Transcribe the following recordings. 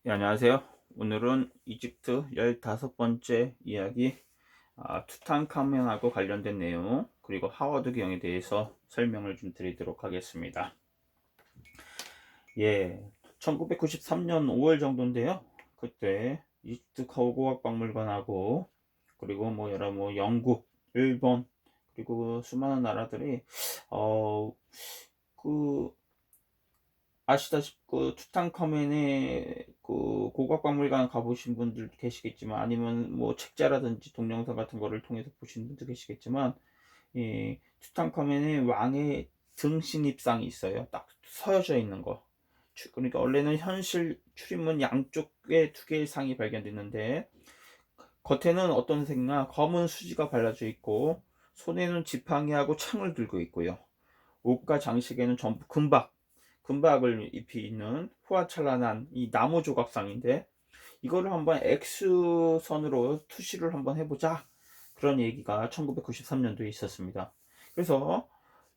네, 안녕하세요. 오늘은 이집트 15번째 이야기, 투탕카멘하고 관련된 내용, 그리고 하워드 경에 대해서 설명을 좀 드리도록 하겠습니다. 예, 1993년 5월 정도인데요. 그때 이집트考古학박물관하고, 그리고 뭐 여러 영국, 일본, 그리고 수많은 나라들이, 어, 그 아시다시피 투탕카멘의 고각박물관 가보신 분들 계시겠지만, 아니면 뭐 책자라든지 동영상 같은 거를 통해서 보신 분도 계시겠지만, 이 투탕카멘의 왕의 등신입상이 있어요. 딱 서여져 있는 거. 그러니까 원래는 현실 출입문 양쪽에 두 개의 상이 발견됐는데, 겉에는 어떤 색이나 검은 수지가 발라져 있고, 손에는 지팡이하고 창을 들고 있고요. 옷과 장식에는 전부 금박을 입히 있는 후아찰란한 이 나무 조각상인데, 이거를 한번 X선으로 투시를 한번 해보자, 그런 얘기가 1993년도에 있었습니다. 그래서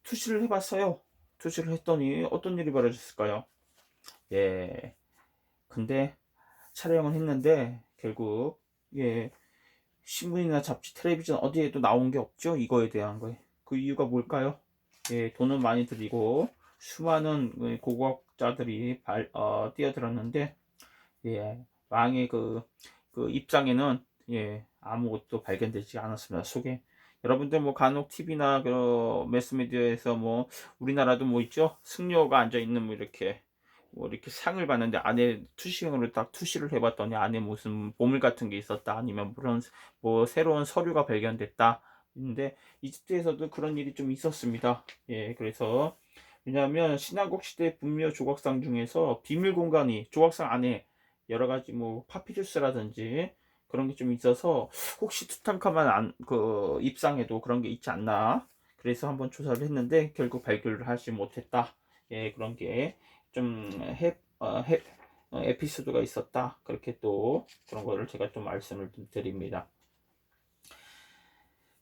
투시를 해봤어요. 투시를 했더니 어떤 일이 벌어졌을까요? 예, 근데 촬영을 했는데 결국, 예, 신문이나 잡지, 텔레비전 어디에도 나온 게 없죠. 이거에 대한 거에. 그 이유가 뭘까요? 예, 돈은 많이 들이고 수많은 고고학자들이 뛰어들었는데, 예, 왕의 그 입장에는, 예, 아무것도 발견되지 않았습니다. 속에. 여러분들 뭐 간혹 TV나 그 매스미디어에서 뭐 우리나라도 뭐 있죠? 승려가 앉아 있는 뭐 이렇게 상을 봤는데, 안에 투시형으로 딱 투시를 해봤더니 안에 무슨 보물 같은 게 있었다, 아니면 그런 뭐 새로운 서류가 발견됐다. 근데 이집트에서도 그런 일이 좀 있었습니다. 예, 그래서 왜냐하면 신왕국 시대 분묘 조각상 중에서 비밀 공간이 조각상 안에 여러 가지 뭐 파피루스라든지 그런 게 좀 있어서, 혹시 투탕카멘 그 입상에도 그런 게 있지 않나. 그래서 한번 조사를 했는데 결국 발견을 하지 못했다. 예, 그런 게 좀 에피소드가 있었다. 그렇게 또 그런 거를 제가 좀 말씀을 좀 드립니다.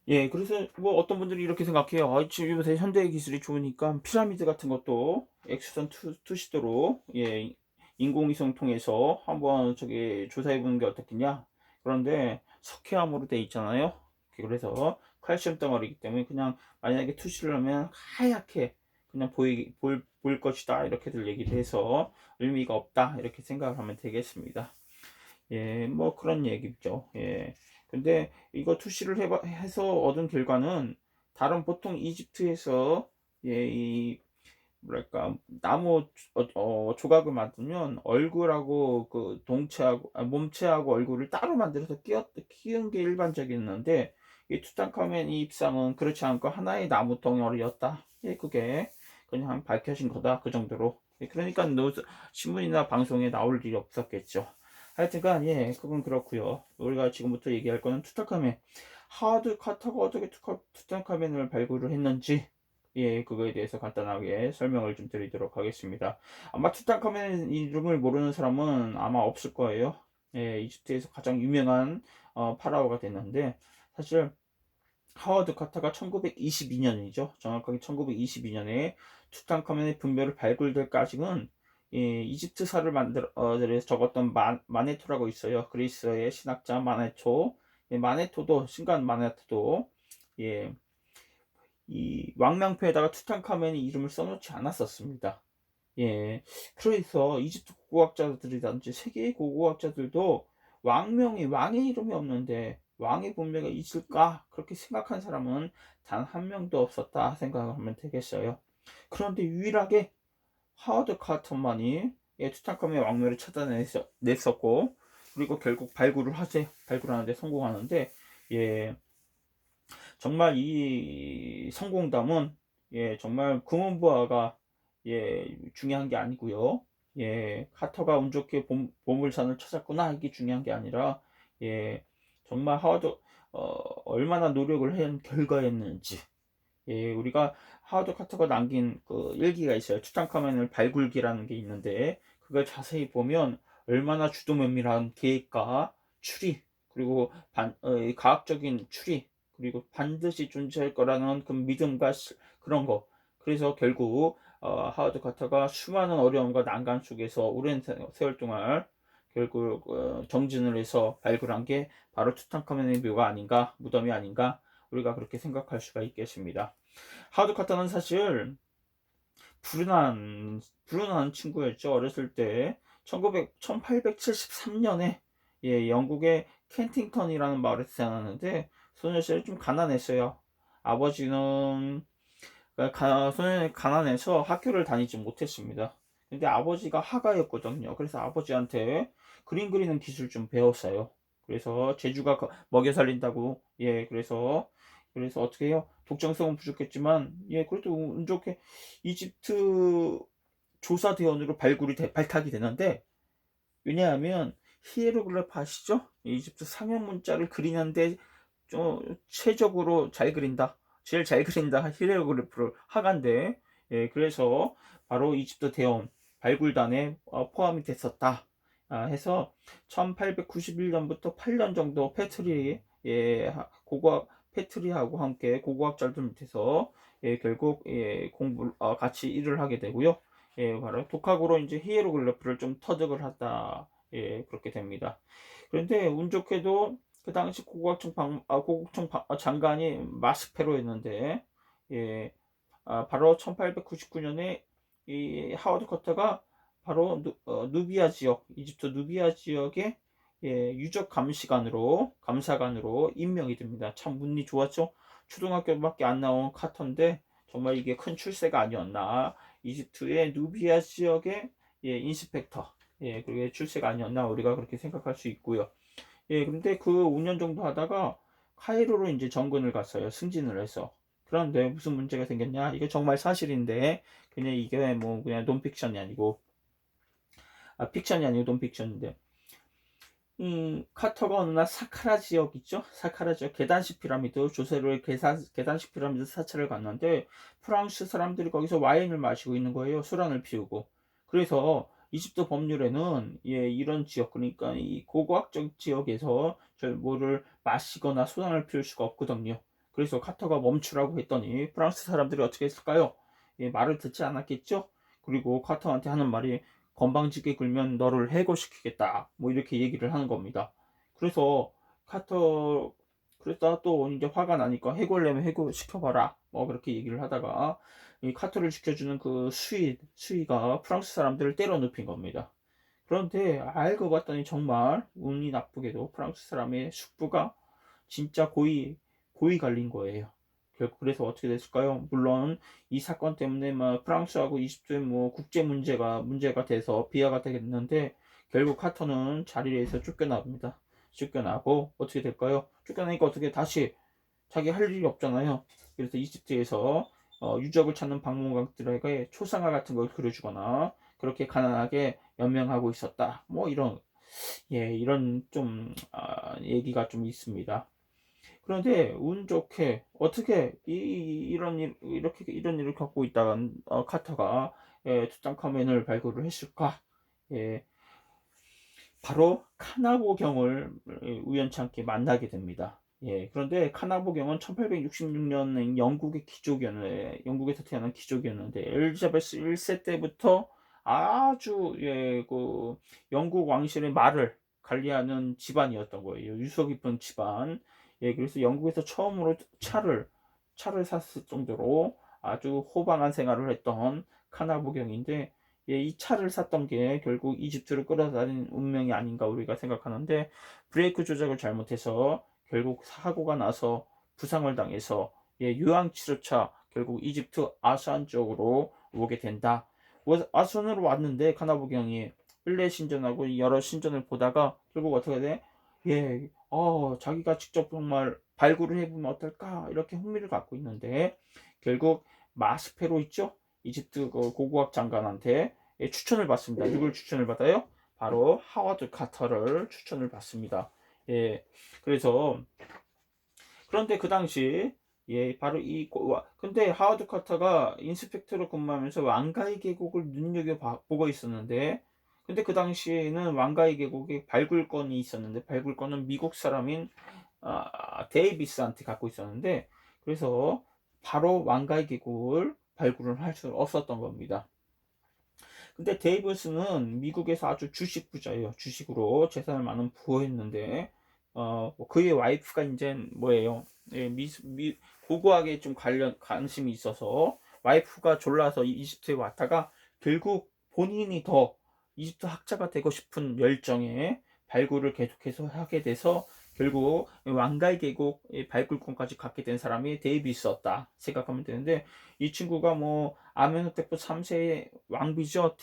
예, 그래서 뭐 어떤 분들이 이렇게 생각해요. 지금 요새 현대 기술이 좋으니까 피라미드 같은 것도 엑스선 투시도로, 예, 인공위성 통해서 한번 저기 조사해 보는 게 어떻겠냐. 그런데 석회암으로 돼 있잖아요. 그래서 칼슘 덩어리이기 때문에 그냥 만약에 투시를 하면 하얗게 그냥 보일 것이다, 이렇게들 얘기를 해서 의미가 없다, 이렇게 생각을 하면 되겠습니다. 예, 뭐 그런 얘기죠. 예. 근데 이거 투시를 해서 얻은 결과는, 다른 보통 이집트에서, 예, 이 뭐랄까 나무 조각을 만들면 얼굴하고 그 동체하고 몸체하고 얼굴을 따로 만들어서 끼운 게 일반적이었는데, 이 투탕카멘 이 입상은 그렇지 않고 하나의 나무 덩어리였다. 예, 그게 그냥 밝혀진 거다, 그 정도로. 예, 그러니까 신문이나 방송에 나올 일이 없었겠죠. 하여튼간, 예, 그건 그렇고요. 우리가 지금부터 얘기할 거는 투탕카멘. 하드 카터가 어떻게 투탕카멘을 발굴을 했는지, 예, 그거에 대해서 간단하게 설명을 좀 드리도록 하겠습니다. 아마 투탕카멘 이름을 모르는 사람은 아마 없을 거예요. 예, 이집트에서 가장 유명한 파라오가 됐는데, 사실 하워드 카터가 1922년이죠. 정확하게 1922년에 투탕카멘의 분묘를 발굴될까지는, 예, 이집트사를 적었던 마네토라고 있어요. 그리스의 신학자 마네토. 예, 신간 마네토도, 예, 이 왕명표에다가 투탕카멘의 이름을 써놓지 않았었습니다. 예, 그래서 이집트 고고학자들이든지 세계의 고고학자들도 왕의 이름이 없는데 왕의 분배가 있을까, 그렇게 생각한 사람은 단 한 명도 없었다 생각하면 되겠어요. 그런데 유일하게 하워드 카터만이, 예, 투탕카멘 왕묘를 찾아냈었고, 그리고 결국 발굴하는데 성공하는데, 예, 정말 이 성공담은, 예, 정말 금은부화가, 예, 중요한 게 아니고요. 예, 카터가 운 좋게 보물산을 찾았구나, 이게 중요한 게 아니라, 예, 정말 어, 얼마나 노력을 한 결과였는지. 예, 우리가 하워드 카터가 남긴 그 일기가 있어요. 투탕카멘을 발굴기라는 게 있는데, 그걸 자세히 보면 얼마나 주도 면밀한 계획과 추리, 그리고 과학적인 추리, 그리고 반드시 존재할 거라는 그 믿음과 그런 거. 그래서 결국 하워드 카터가 수많은 어려움과 난관 속에서 오랜 세월 동안 결국 정진을 해서 발굴한 게 바로 투탕카멘의 묘가 아닌가, 무덤이 아닌가, 우리가 그렇게 생각할 수가 있겠습니다. 하워드 카터는 사실 불운한 친구였죠. 어렸을 때 1873년에 영국의 켄팅턴이라는 마을에서 태어났는데 소년 시절에 좀 가난했어요. 아버지는 소년이 가난해서 학교를 다니지 못했습니다. 근데 아버지가 화가였거든요. 그래서 아버지한테 그림 그리는 기술 좀 배웠어요. 그래서 재주가 먹여 살린다고, 그래서 어떻게 해요? 독창성은 부족했지만, 그래도 운 좋게 이집트 조사대원으로 발탁이 되는데, 왜냐하면 히에로글리프 아시죠? 이집트 상형 문자를 그리는데 좀 최적으로 잘 그린다. 제일 잘 그린다. 히에로글리프를 하간데, 그래서 바로 이집트 대원 발굴단에 포함이 됐었다. 해서 1891년부터 8년 정도 고고학 패트리하고 함께 고고학자들 밑에서 결국 공부 같이 일을 하게 되고요. 바로 독학으로 이제 히에로글리프를 좀 터득을 했다. 그렇게 됩니다. 그런데 운 좋게도 그 당시 고국청 장관이 마스페로였는데, 예, 바로 1899년에 이 하워드 커터가 바로 누비아 지역, 이집트 누비아 지역의 유적 감사관으로 임명이 됩니다. 참 운이 좋았죠. 초등학교밖에 안 나온 카터인데 정말 이게 큰 출세가 아니었나. 이집트의 누비아 지역의 인스펙터, 그게 출세가 아니었나 우리가 그렇게 생각할 수 있고요. 근데 그 5년 정도 하다가 카이로로 이제 정근을 갔어요. 승진을 해서. 그런데 무슨 문제가 생겼냐? 이게 정말 사실인데 그냥 이게 뭐 그냥 논픽션이 아니고 픽션이 아니고 논픽션인데, 카터가 어느 날 사카라 지역 있죠? 사카라 지역 계단식 피라미드 조세로의 계단식 피라미드 사찰을 갔는데 프랑스 사람들이 거기서 와인을 마시고 있는 거예요. 술안을 피우고. 그래서 이집트 법률에는 이런 지역, 그러니까 이 고고학적 지역에서 뭐를 마시거나 술안을 피울 수가 없거든요. 그래서 카터가 멈추라고 했더니 프랑스 사람들이 어떻게 했을까요? 말을 듣지 않았겠죠? 그리고 카터한테 하는 말이 건방지게 굴면 너를 해고시키겠다. 뭐 이렇게 얘기를 하는 겁니다. 그래서 카터 그랬다 또 이제 화가 나니까 해고를 내면 해고시켜봐라. 뭐 그렇게 얘기를 하다가 이 카터를 지켜주는 그 수위가 프랑스 사람들을 때려 눕힌 겁니다. 그런데 알고 봤더니 정말 운이 나쁘게도 프랑스 사람의 숙부가 진짜 고이 갈린 거예요. 결국 그래서 어떻게 됐을까요? 물론 이 사건 때문에 막 프랑스하고 이집트의 뭐 국제 문제가 돼서 비하가 되겠는데 결국 카터는 자리에서 쫓겨납니다. 쫓겨나고 어떻게 될까요? 쫓겨나니까 어떻게 다시 자기 할 일이 없잖아요. 그래서 이집트에서 유적을 찾는 박물관들에게 초상화 같은 걸 그려주거나 그렇게 가난하게 연명하고 있었다. 뭐 이런 좀 얘기가 좀 있습니다. 그런데 운 좋게 어떻게 이런 일을 겪고 있다간 카터가 투탕카멘을 발굴을 했을까? 예, 바로 카나보경을 우연찮게 만나게 됩니다. 그런데 카나보경은 1866년 영국에서 태어난 귀족이었는데 엘리자베스 1세 때부터 아주 그 영국 왕실의 말을 관리하는 집안이었던 거예요. 유서 깊은 집안. 그래서 영국에서 처음으로 차를 샀을 정도로 아주 호방한 생활을 했던 카나보경인데, 이 차를 샀던 게 결국 이집트를 끌어다닌 운명이 아닌가 우리가 생각하는데, 브레이크 조작을 잘못해서 결국 사고가 나서 부상을 당해서 요양치료차 결국 이집트 아수안 쪽으로 오게 된다. 아수안으로 왔는데 카나보경이 일례 신전하고 여러 신전을 보다가 결국 어떻게 돼? 자기가 직접 정말 발굴을 해보면 어떨까 이렇게 흥미를 갖고 있는데 결국 마스페로 있죠? 이집트 그 고고학 장관한테 추천을 받습니다. 누굴 추천을 받아요? 바로 하워드 카터를 추천을 받습니다. 그래서 그런데 그 당시 바로 근데 하워드 카터가 인스펙터로 근무하면서 왕가의 계곡을 눈여겨보고 있었는데, 근데 그 당시에는 왕가의 계곡에 발굴권이 있었는데 발굴권은 미국 사람인 데이비스한테 갖고 있었는데, 그래서 바로 왕가의 계곡을 발굴을 할 수 없었던 겁니다. 근데 데이비스는 미국에서 아주 주식 부자예요. 주식으로 재산을 많은 부호였는데, 뭐 그의 와이프가 이제 뭐예요? 예, 고고하게 좀 관심이 있어서 와이프가 졸라서 이집트에 왔다가 결국 본인이 더 이집트 학자가 되고 싶은 열정에 발굴을 계속해서 하게 돼서 결국 왕가의 계곡 발굴권까지 갖게 된 사람이 데이비스였다 생각하면 되는데, 이 친구가 뭐 아멘호테프 3세의 왕비죠.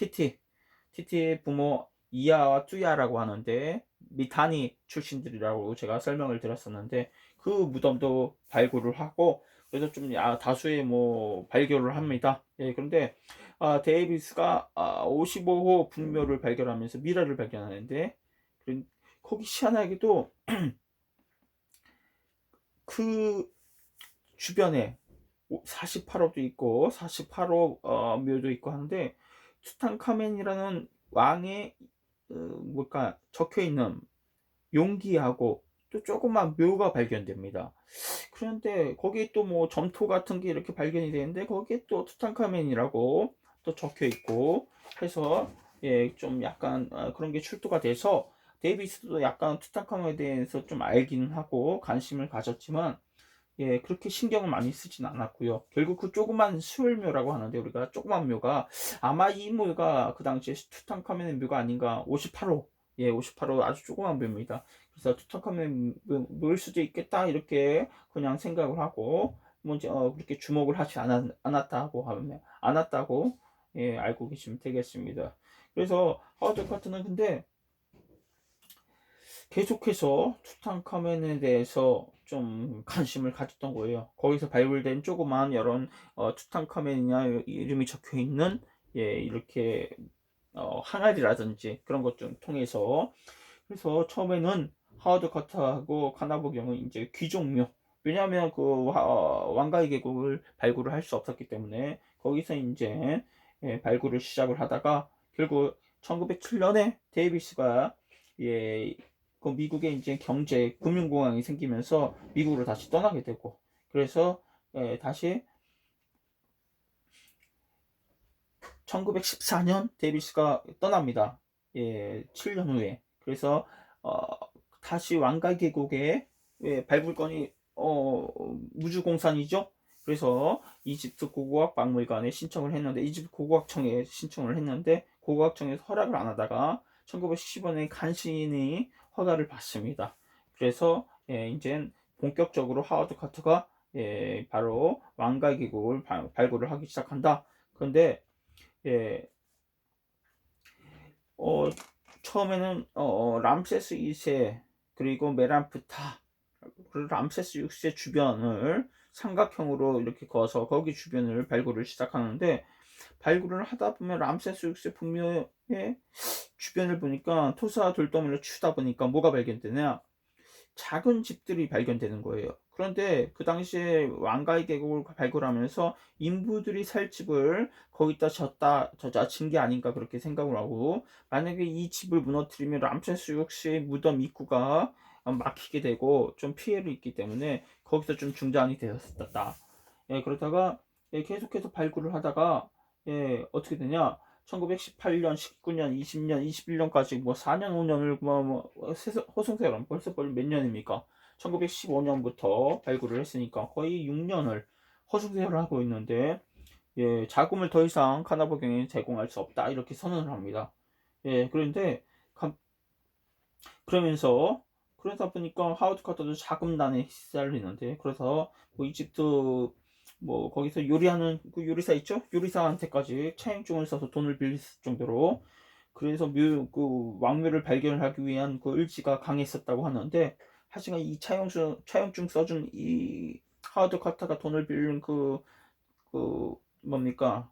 티티의 부모 이하와 뚜야라고 하는데 미타니 출신들이라고 제가 설명을 드렸었는데, 그 무덤도 발굴을 하고 그래서 좀 다수의 뭐 발견을 합니다. 예, 그런데 데이비스가 55호 분묘를 발견하면서 미라를 발견하는데, 거기 희한하게도 그 주변에 48호도 있고 48호 묘도 있고 하는데, 투탕카멘이라는 왕의 뭘까 적혀 있는 용기하고 또 조그만 묘가 발견됩니다. 그런데 거기에 또 뭐 점토 같은 게 이렇게 발견이 되는데 거기에 또 투탕카멘이라고 또 적혀 있고 해서, 예, 좀 약간 그런 게 출토가 돼서 데이비스도 약간 투탕카멘에 대해서 좀 알기는 하고 관심을 가졌지만, 예, 그렇게 신경을 많이 쓰진 않았고요. 결국 그 조그만 수월묘라고 하는데, 우리가 조그만 묘가 아마 이 묘가 그 당시에 투탕카멘의 묘가 아닌가. 58호, 예, 58호 아주 조그만 묘입니다. 그래서 투탕카멘 묘일 수도 있겠다 이렇게 그냥 생각을 하고 뭐 이제 그렇게 주목을 하지 않았다고 하면 않았다고, 예, 알고 계시면 되겠습니다. 그래서 하워드 카트는 근데 계속해서 투탕카멘에 대해서 좀 관심을 가졌던 거예요. 거기서 발굴된 조그만 이런 투탕카멘이나 이름이 적혀 있는, 예, 이렇게 항아리라든지 그런 것 좀 통해서, 그래서 처음에는 하워드 카터하고 카나보경은 이제 귀족묘, 왜냐하면 그 왕가의 계곡을 발굴을 할 수 없었기 때문에 거기서 이제, 예, 발굴을 시작을 하다가 결국 1907년에 데이비스가, 예, 그 미국에 이제 경제 금융공황이 생기면서 미국으로 다시 떠나게 되고, 그래서, 예, 다시 1914년 데이비스가 떠납니다. 예, 7년 후에. 그래서 어, 다시 왕가 계곡에, 예, 발굴권이 무주공산이죠. 그래서 이집트 고고학 박물관에 신청을 했는데, 이집트 고고학청에 신청을 했는데 고고학청에서 허락을 안 하다가 1915년에 간신히 허가를 받습니다. 그래서, 예, 이제 본격적으로 하워드 카터가, 예, 바로 왕가 계곡을 발굴을 하기 시작한다. 그런데, 예, 어, 처음에는 람세스 2세 그리고 메란프타 그리고 람세스 6세 주변을 삼각형으로 이렇게 그어서 거기 주변을 발굴을 시작하는데, 발굴을 하다 보면 람세스 6세 분묘의 주변을 보니까 토사 돌덩이를 치우다 보니까 뭐가 발견되냐, 작은 집들이 발견되는 거예요. 그런데 그 당시에 왕가의 계곡을 발굴하면서 인부들이 살 집을 거기다 진 게 아닌가 그렇게 생각을 하고, 만약에 이 집을 무너뜨리면 람세스 6세의 무덤 입구가 막히게 되고 좀 피해를 입기 때문에 거기서 좀 중단이 되었었다. 예, 그러다가, 예, 계속해서 발굴을 하다가, 예, 어떻게 되냐, 1918년, 19년, 20년, 21년까지 뭐 4년, 5년을 허송세월 벌써 몇 년입니까? 1915년부터 발굴을 했으니까 거의 6년을 허송세월을 하고 있는데, 예, 자금을 더 이상 카나버경에 제공할 수 없다 이렇게 선언을 합니다. 예, 그런데 그러면서 그러다 보니까 하워드 카터도 자금난에 시달리는데, 그래서 뭐 이집트 뭐 거기서 요리하는 그 요리사 있죠? 요리사한테까지 차용증을 써서 돈을 빌릴 정도로, 그래서 그 왕묘를 발견하기 위한 그 의지가 강했었다고 하는데, 하지만 이 차용증 써준 이 하워드 카터가 돈을 빌린 그 뭡니까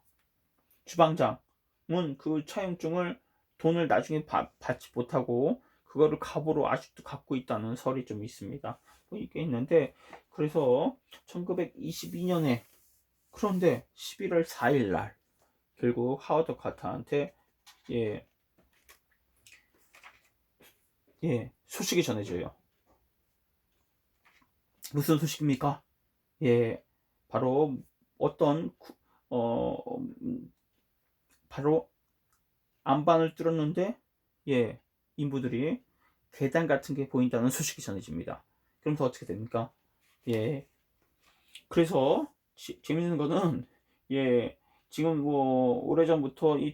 주방장은 그 차용증을 돈을 나중에 받지 못하고 그거를 갑오로 아직도 갖고 있다는 설이 좀 있습니다. 뭐 이게 있는데, 그래서 1922년에, 그런데 11월 4일 날 결국 하워드 카터한테, 예, 예, 소식이 전해져요. 무슨 소식입니까? 예, 바로 어떤 어 바로 안반을 뚫었는데 예, 인부들이 계단 같은 게 보인다는 소식이 전해집니다. 그럼 더 어떻게 됩니까? 예, 그래서 재밌는 거는 예, 지금 뭐 오래전부터 이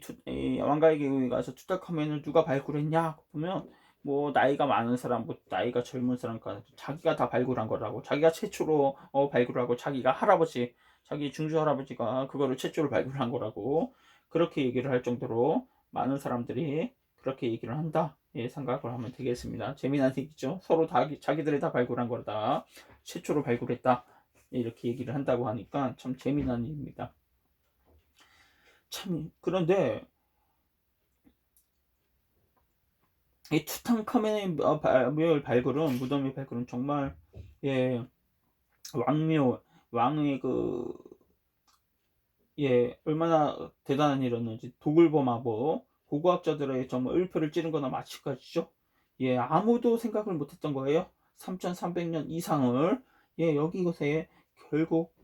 왕가에게 가서 투닥하면을 누가 발굴했냐 보면 뭐 나이가 많은 사람, 뭐 나이가 젊은 사람까 자기가 다 발굴한 거라고, 자기가 최초로 발굴하고 자기가 할아버지, 자기 증조 할아버지가 그거를 최초로 발굴한 거라고 그렇게 얘기를 할 정도로 많은 사람들이 그렇게 얘기를 한다. 예, 생각을 하면 되겠습니다. 재미난 얘기죠. 서로 다 자기들이 다 발굴한 거다. 최초로 발굴했다. 이렇게 얘기를 한다고 하니까 참 재미난 일입니다. 참 그런데 이 투탕카멘의 묘의 발굴은 무덤의 발굴은 정말 예 왕묘 왕의 얼마나 대단한 일이었는지 도굴범하고 고고학자들의 정말 을표를 찌른 거나 마찬가지죠. 예, 아무도 생각을 못했던 거예요. 3,300년 이상을 여기 이곳에 결국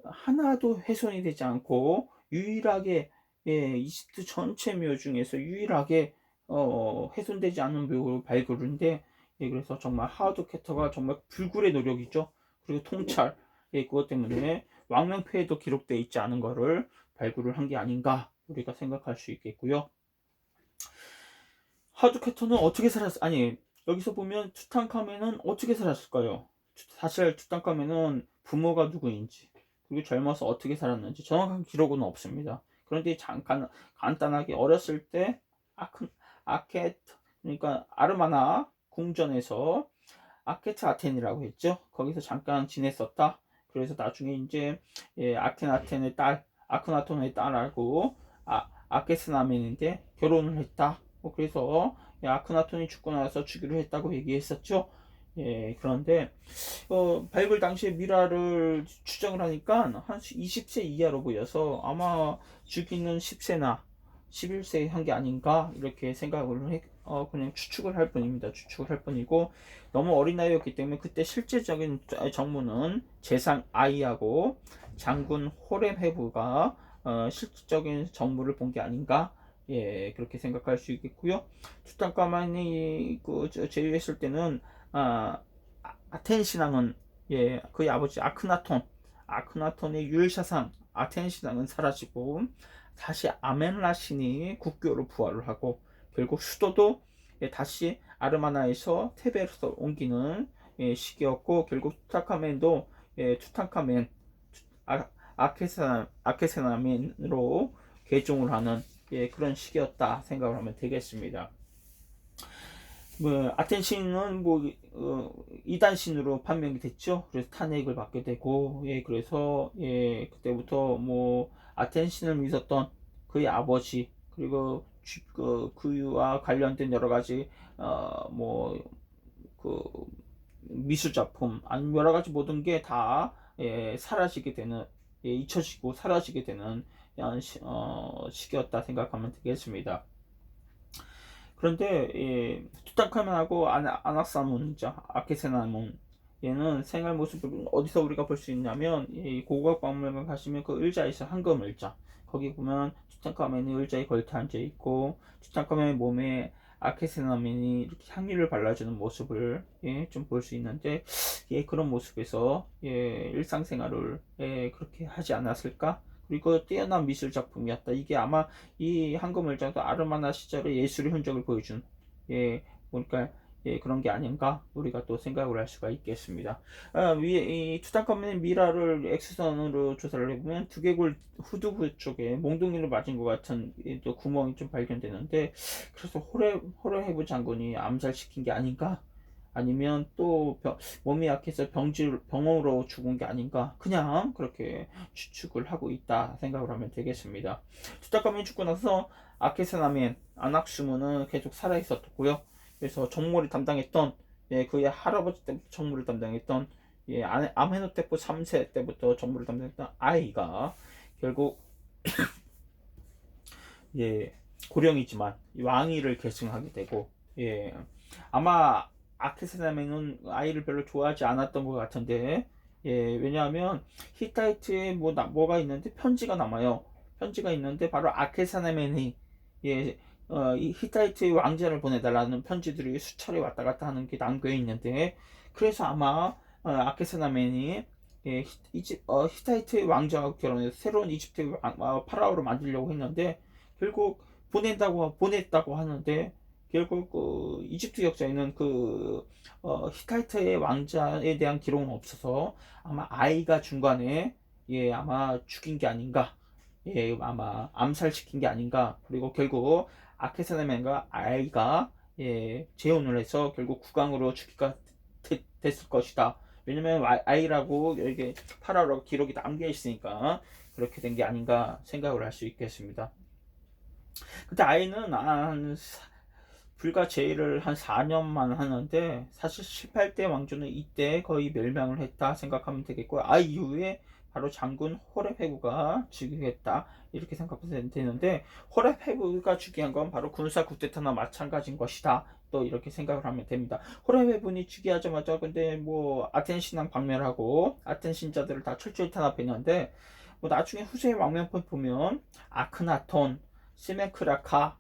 하나도 훼손이 되지 않고 유일하게 이집트 전체 묘 중에서 유일하게 훼손되지 않은 묘를 발굴인데 그래서 정말 하워드 캐터가 정말 불굴의 노력이죠. 그리고 통찰 그것 때문에 왕명표에도 기록되어 있지 않은 거를 발굴을 한 게 아닌가 우리가 생각할 수 있겠고요. 하워드 캐터는 어떻게 아니 여기서 보면 투탕카멘은 어떻게 살았을까요? 사실 투탕카멘은 부모가 누구인지 그리고 젊어서 어떻게 살았는지 정확한 기록은 없습니다. 그런데 잠깐 간단하게 어렸을 때 아케트 그러니까 아르마나 궁전에서 아케트 아텐이라고 했죠. 거기서 잠깐 지냈었다. 그래서 나중에 이제 아케나텐의 딸 아크나톤의 딸하고 아케스나멘인데 결혼을 했다. 그래서 아크나톤이 죽고 나서 주기로 했다고 얘기했었죠. 그런데 발굴 당시에 미라를 추정을 하니까 한 20세 이하로 보여서 아마 주기는 10세나 11세 한 게 아닌가 이렇게 생각을 그냥 추측을 할 뿐입니다. 추측을 할 뿐이고 너무 어린 나이였기 때문에 그때 실제적인 정무는 재상 아이하고 장군 호렘헤브가 실질적인 정무를 본 게 아닌가 그렇게 생각할 수 있겠고요. 투탕카멘이 제위했을 때는 아텐 신앙은 그의 아버지 아크나톤의 유일사상 아텐 신앙은 사라지고 다시 아멘라 신이 국교로 부활을 하고 결국 수도도 다시 아르마나에서 테베로 옮기는 시기였고 결국 투탕카멘도 투탕카멘 아케세나멘으로 개종을 하는 그런 시기였다 생각을 하면 되겠습니다. 아텐 신은 이단 신으로 판명이 됐죠. 그래서 탄핵을 받게 되고 그래서 그때부터 아텐 신을 믿었던 그의 아버지 그리고 그와 관련된 여러 가지 그 미술 작품 아니면 여러 가지 모든 게 다 사라지게 되는 잊혀지고 사라지게 되는 시기였다 생각하면 되겠습니다. 그런데 투탕카멘하고 아낙사문이죠. 아케세나문 얘는 생활 모습을 어디서 우리가 볼 수 있냐면 고고학 박물관 가시면 그 의자에서 황금 의자 거기 보면 투탕카멘이 의자에 걸터 앉아 있고 투탕카멘의 몸에 아케세나멘이 이렇게 향유를 발라주는 모습을 좀 볼 수 있는데 그런 모습에서 일상생활을 그렇게 하지 않았을까? 그리고 뛰어난 미술 작품이었다. 이게 아마 이 황금을장도 아르마나 시절의 예술의 흔적을 보여준 보니까 그런 게 아닌가 우리가 또 생각을 할 수가 있겠습니다. 위에 이 투탕카멘의 미라를 엑스선으로 조사를 해보면 두개골 후두부 쪽에 몽둥이를 맞은 것 같은 또 구멍이 좀 발견되는데 그래서 호레헤브 장군이 암살시킨 게 아닌가 아니면 또 몸이 약해서 병으로 죽은 게 아닌가 그냥 그렇게 추측을 하고 있다 생각을 하면 되겠습니다. 투탕카멘이 죽고 나서 아케세나멘 아낙수문은 계속 살아 있었고요. 그래서 정모를 담당했던 그의 할아버지 때부터 정모를 담당했던 아멘호테프 3세 때부터 정모를 담당했던 아이가 결국 고령이지만 왕위를 계승하게 되고 아마 아케세나멘은 아이를 별로 좋아하지 않았던 것 같은데 왜냐하면 히타이트에 뭐가 있는데 편지가 남아요. 편지가 있는데 바로 아케세나멘이 예, 이 히타이트의 왕자를 보내달라는 편지들이 수차례 왔다 갔다 하는 게 남겨져 있는데, 그래서 아마 아케세나멘이 히타이트의 왕자와 결혼해서 새로운 이집트의 파라오를 만들려고 했는데, 결국 보냈다고 하는데, 결국 그 이집트 역사에는 히타이트의 왕자에 대한 기록은 없어서 아마 아이가 중간에 아마 죽인 게 아닌가, 아마 암살시킨 게 아닌가. 그리고 결국 아케세나멘과 아이가 재혼을 해서 결국 국왕으로 즉위가 됐을 것이다. 왜냐면 아이라고 여기 파라오라고 기록이 남겨 있으니까 그렇게 된 게 아닌가 생각을 할 수 있겠습니다. 근데 아이는 불과 제의를 한 4년만 하는데, 사실 18대 왕조는 이때 거의 멸망을 했다 생각하면 되겠고요. 아이 이후에 바로 장군 호렙해부가 즉위했다 이렇게 생각하면 되는데, 호렙해부가 즉위한 건 바로 군사 쿠데타나 마찬가지인 것이다 또 이렇게 생각을 하면 됩니다. 호렙해부니 즉위하자마자 근데 뭐 아텐 신앙 박멸하고 아텐 신자들을 다 철저히 탄압했는데, 뭐 나중에 후세 왕명편 보면 아크나톤, 시메크라카,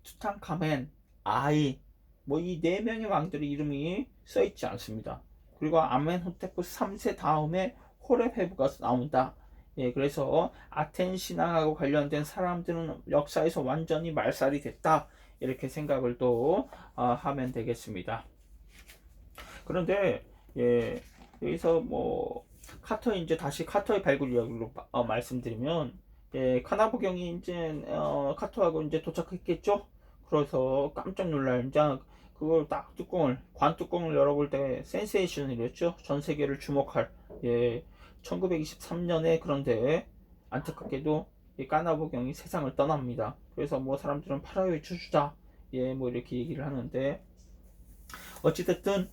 투탕카멘, 아이, 뭐 이 네 명의 왕들의 이름이 써 있지 않습니다. 그리고 아멘호테프 3세 다음에 호렙해부가 나온다. 그래서 아텐 신앙하고 관련된 사람들은 역사에서 완전히 말살이 됐다 이렇게 생각을 또 하면 되겠습니다. 그런데 여기서 뭐 이제 다시 카터의 발굴 이야기로 말씀드리면, 카나부경이 이제 카터하고 이제 도착했겠죠. 그래서 깜짝 놀랄 이제 그걸 딱 관 뚜껑을 열어볼 때 센세이션이랬죠. 전 세계를 주목할 1923년에. 그런데 안타깝게도 이 까나부경이 세상을 떠납니다. 그래서 뭐 사람들은 파라오의 저주다 뭐 이렇게 얘기를 하는데, 어찌됐든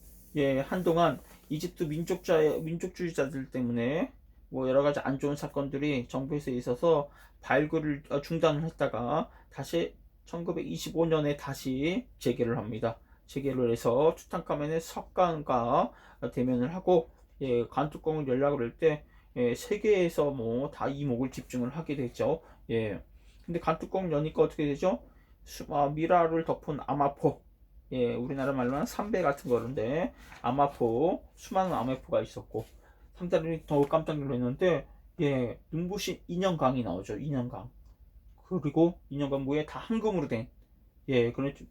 한동안 이집트 민족주의자들 때문에 뭐 여러 가지 안 좋은 사건들이 정부에서 있어서 발굴을 중단을 했다가 다시 1925년에 다시 재개를 합니다. 재개를 해서 투탕카멘의 석관과 대면을 하고 관뚜껑을 열려고 할 때 세계에서 뭐 다 이목을 집중을 하게 되죠. 근데 관뚜껑 여니까 어떻게 되죠? 미라를 덮은 아마포, 우리나라 말로는 삼배 같은 거는데, 아마포, 수많은 아마포가 있었고, 상당히 더 깜짝 놀랐는데, 눈부신 인형강이 나오죠. 인형강. 그리고 인형강 위에 다 황금으로 된, 그런데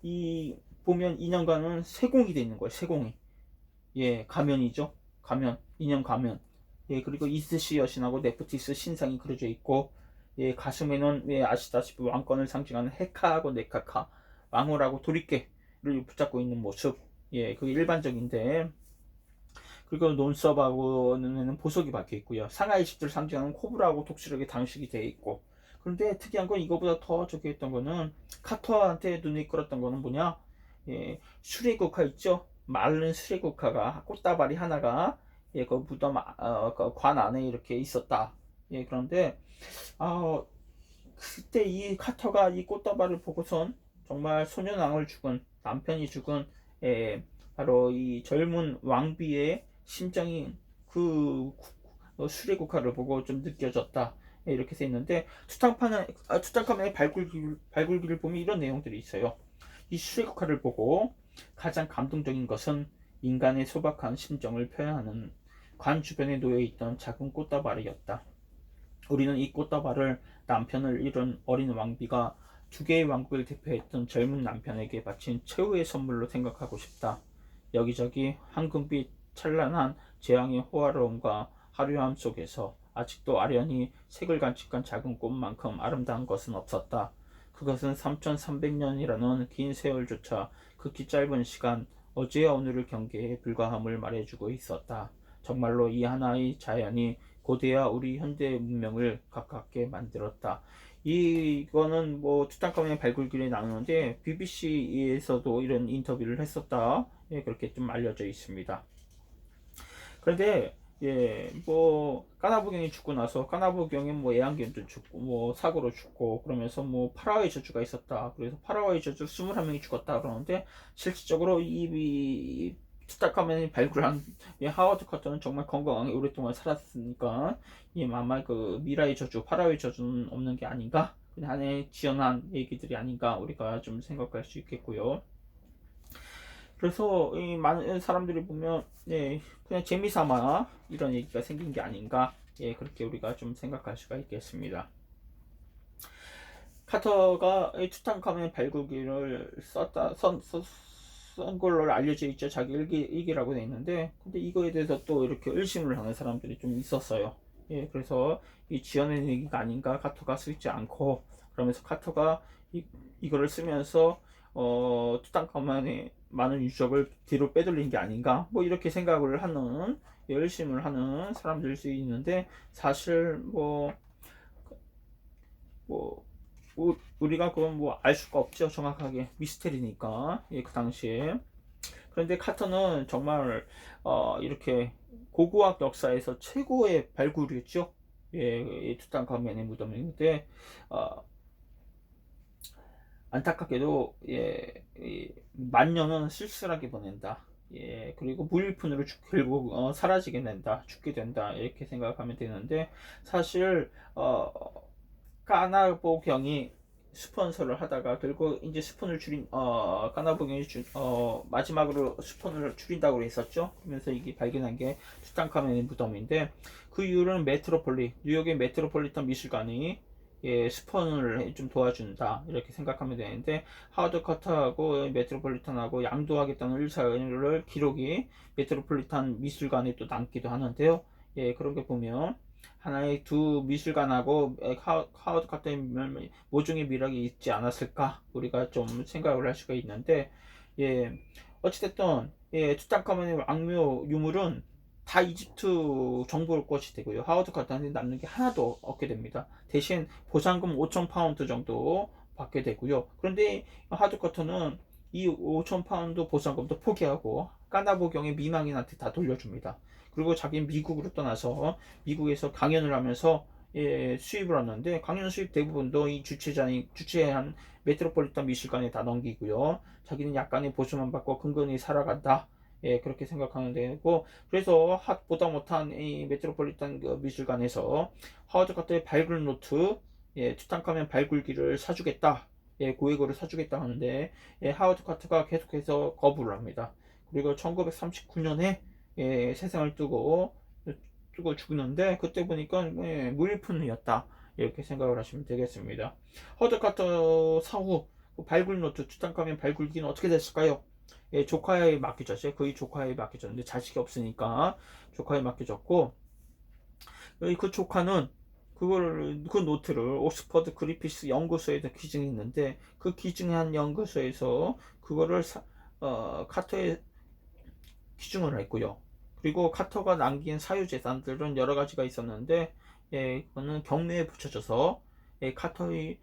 이 보면 인형강은 세공이 돼 있는 거예요. 세공이. 가면이죠. 가면, 인형 가면. 그리고 이스시 여신하고 네프티스 신상이 그려져 있고, 가슴에는 아시다시피 왕권을 상징하는 헤카하고 네카카, 왕홀하고 도리깨를 붙잡고 있는 모습. 그게 일반적인데, 그리고 논섭하고는 보석이 박혀 있고요. 상하이 집들 상징하는 코브라하고 독수리에게 장식이 되어 있고. 그런데 특이한 건 이거보다 더 저기 했던 거는, 카터한테 눈이 끌었던 거는 뭐냐? 수레국화 있죠? 마른 수레국화가 꽃다발이 하나가 그 무덤 그관 안에 이렇게 있었다. 그런데 그때 이 카터가 이 꽃다발을 보고선 정말 소년왕을 죽은, 남편이 죽은 바로 이 젊은 왕비의 심정이 수레국화를 보고 좀 느껴졌다 이렇게 돼 있는데, 투탕카멘의 발굴기를 보면 이런 내용들이 있어요. 이 수레국화를 보고 가장 감동적인 것은 인간의 소박한 심정을 표현하는 관 주변에 놓여있던 작은 꽃다발이었다. 우리는 이 꽃다발을 남편을 잃은 어린 왕비가 두 개의 왕국을 대표했던 젊은 남편에게 바친 최후의 선물로 생각하고 싶다. 여기저기 황금빛 찬란한 재앙의 호화로움과 화려함 속에서 아직도 아련히 색을 간직한 작은 꽃만큼 아름다운 것은 없었다. 그것은 3300년이라는 긴 세월조차 극히 짧은 시간, 어제와 오늘을 경계해 불과함을 말해주고 있었다. 정말로 이 하나의 자연이 고대와 우리 현대의 문명을 가깝게 만들었다. 이거는 뭐 투탕카멘의 발굴기를 나누는데, BBC에서도 이런 인터뷰를 했었다. 그렇게 좀 알려져 있습니다. 그런데 뭐 까나부경이 죽고 나서, 까나부경이 뭐 애완견도 죽고 뭐 사고로 죽고 그러면서 뭐 파라오의 저주가 있었다. 그래서 파라오의 저주 21명이 죽었다 그러는데, 실질적으로 이 투탕카멘이 발굴한 하워드 카터는 정말 건강하게 오랫동안 살았으니까 아마 그 미라의 저주, 파라오의 저주는 없는 게 아닌가 하나의 지어낸 얘기들이 아닌가 우리가 좀 생각할 수 있겠고요. 그래서 이 많은 사람들이 보면 그냥 재미삼아 이런 얘기가 생긴 게 아닌가, 그렇게 우리가 좀 생각할 수가 있겠습니다. 카터가 이 투탕카멘 발굴기를 쓴 걸로 알려져 있죠. 자기 일기라고 돼 있는데, 근데 이거에 대해서 또 이렇게 의심을 하는 사람들이 좀 있었어요. 그래서 이 지어낸 얘기가 아닌가, 카터가 쓰지 않고, 그러면서 카터가 이거를 쓰면서 투탕카멘의 많은 유적을 뒤로 빼돌린 게 아닌가, 뭐 이렇게 생각을 하는, 의심을 하는 사람들일 수 있는데, 사실 뭐 우리가 그건 뭐 알 수가 없죠. 정확하게 미스테리니까. 그 당시에. 그런데 카터는 정말 이렇게 고고학 역사에서 최고의 발굴이었죠. 이 투탕카멘의 무덤인데 안타깝게도 만 년은 쓸쓸하게 보낸다. 그리고 무일푼으로 결국 사라지게 된다, 죽게 된다, 이렇게 생각하면 되는데, 사실 까나보경이 스폰서를 하다가 결국 이제 스폰을 줄인 까나보경이 마지막으로 스폰을 줄인다고 했었죠. 그러면서 이게 발견한 게 투탕카멘의 무덤인데, 그 이유는 뉴욕의 메트로폴리탄 미술관이 스폰을 좀 도와준다, 이렇게 생각하면 되는데, 하워드 커터하고 메트로폴리탄하고 양도하겠다는 의사를 기록이 메트로폴리탄 미술관에 또 남기도 하는데요. 그런 게 보면 하나의 두 미술관하고 하워드 커터의 모종의 미락이 있지 않았을까, 우리가 좀 생각을 할 수가 있는데, 어찌됐든 투탕카멘의 왕묘 유물은 다 이집트 정부를 것이 되고요. 하워드 커터한테 남는 게 하나도 없게 됩니다. 대신 보상금 5,000파운드 정도 받게 되고요. 그런데 하워드 커터는 이 5,000파운드 보상금도 포기하고 까나보경의 미망인한테 다 돌려줍니다. 그리고 자기는 미국으로 떠나서 미국에서 강연을 하면서 수입을 얻는데, 강연 수입 대부분도 이 주최한 메트로폴리탄 미술관에 다 넘기고요. 자기는 약간의 보수만 받고 근근히 살아간다. 그렇게 생각하면 되고, 그래서 보다 못한 이 메트로폴리탄 그 미술관에서 하워드 카터의 발굴 노트, 투탕카멘 발굴기를 사주겠다, 고액으로 사주겠다 하는데, 하워드 카터가 계속해서 거부를 합니다. 그리고 1939년에 세상을 뜨고 죽는데, 그때 보니까 무일푼이었다, 이렇게 생각을 하시면 되겠습니다. 하워드 카터 사후 발굴 노트, 투탕카멘 발굴기는 어떻게 됐을까요? 조카에 맡겨졌어요. 거의 조카에 맡겨졌는데 자식이 없으니까 조카에 맡겨졌고, 그 조카는 그 노트를 옥스퍼드 그리피스 연구소에다 기증했는데, 그 기증한 연구소에서 그거를 카터에 기증을 했고요. 그리고 카터가 남긴 사유재산들은 여러 가지가 있었는데, 그거는 경매에 붙여져서 카터의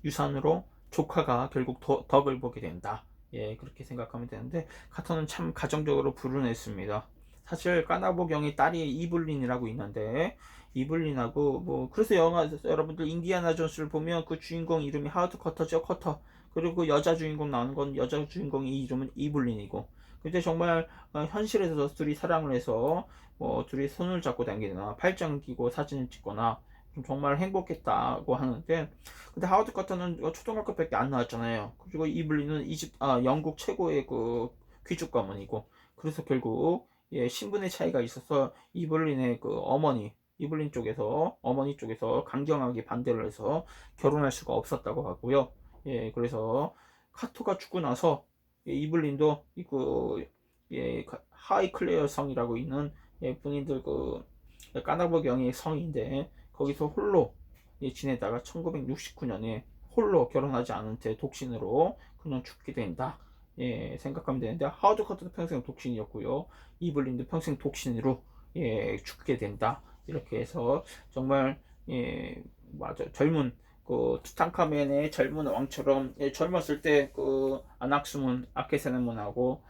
유산으로 조카가 결국 덕을 보게 된다. 그렇게 생각하면 되는데, 카터는 참 가정적으로 불운했습니다. 사실 까나보경의 딸이 이블린이라고 있는데, 이블린하고 그래서 여러분들 인디아나 존스를 보면 그 주인공 이름이 하워드 커터죠. 커터. 그리고 여자 주인공 나오는 건 여자 주인공의 이름은 이블린이고, 근데 정말 현실에서 둘이 사랑을 해서 둘이 손을 잡고 다니거나 팔짱 끼고 사진을 찍거나 정말 행복했다고 하는데, 근데 하워드 커터는 초등학교밖에 안 나왔잖아요. 그리고 이블린은 영국 최고의 그 귀족 가문이고, 그래서 결국 신분의 차이가 있어서 이블린의 그 어머니 쪽에서 강경하게 반대를 해서 결혼할 수가 없었다고 하고요. 그래서 카토가 죽고 나서 이블린도 하이클레어 성이라고 있는 본인들 까나보경의 성인데, 거기서 홀로 지내다가 1969년에 홀로 결혼하지 않은 채 독신으로 그냥 죽게 된다, 생각하면 되는데, 하워드 커터도 평생 독신이었고요. 이블린도 평생 독신으로 죽게 된다, 이렇게 해서 정말 맞아, 젊은 그 투탕카멘의 젊은 왕처럼 젊었을 때 그 아케세나문하고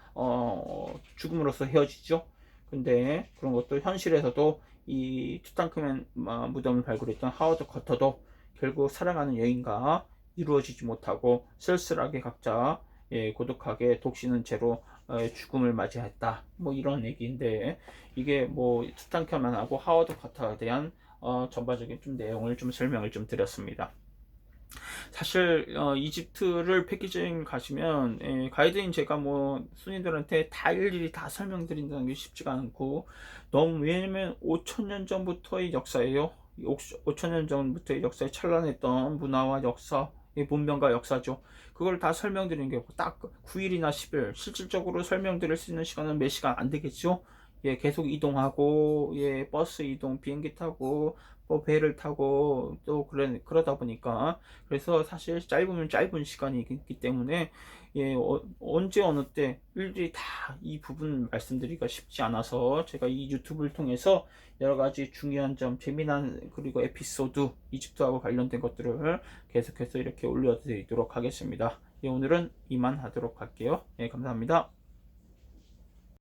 죽음으로써 헤어지죠. 근데 그런 것도 현실에서도 이 투탕카멘 무덤을 발굴했던 하워드 커터도 결국 사랑하는 여인과 이루어지지 못하고 쓸쓸하게 각자 고독하게 독신은 채로 죽음을 맞이했다, 이런 얘기인데, 이게 투탕카멘하고 하워드 커터에 대한 전반적인 좀 내용을 좀 설명을 좀 드렸습니다. 사실 이집트를 패키징 가시면 가이드인 제가 뭐 순위들한테 다 일일이 다 설명드린다는 게 쉽지가 않고, 너무, 왜냐면 5,000년 전부터의 역사예요. 5,000년 전부터의 역사에 찬란했던 문화와 역사, 문명과 역사죠. 그걸 다 설명드리는 게 딱 9일이나 10일, 실질적으로 설명드릴 수 있는 시간은 몇 시간 안 되겠죠. 예, 계속 이동하고, 예, 버스 이동, 비행기 타고, 뭐 배를 타고 또 그러다 보니까, 그래서 사실 짧으면 짧은 시간이기 때문에, 예, 언제 어느 때 일일이 다 이 부분 말씀드리기가 쉽지 않아서, 제가 이 유튜브를 통해서 여러 가지 중요한 점, 재미난, 그리고 에피소드, 이집트하고 관련된 것들을 계속해서 이렇게 올려드리도록 하겠습니다. 예, 오늘은 이만 하도록 할게요. 예, 감사합니다.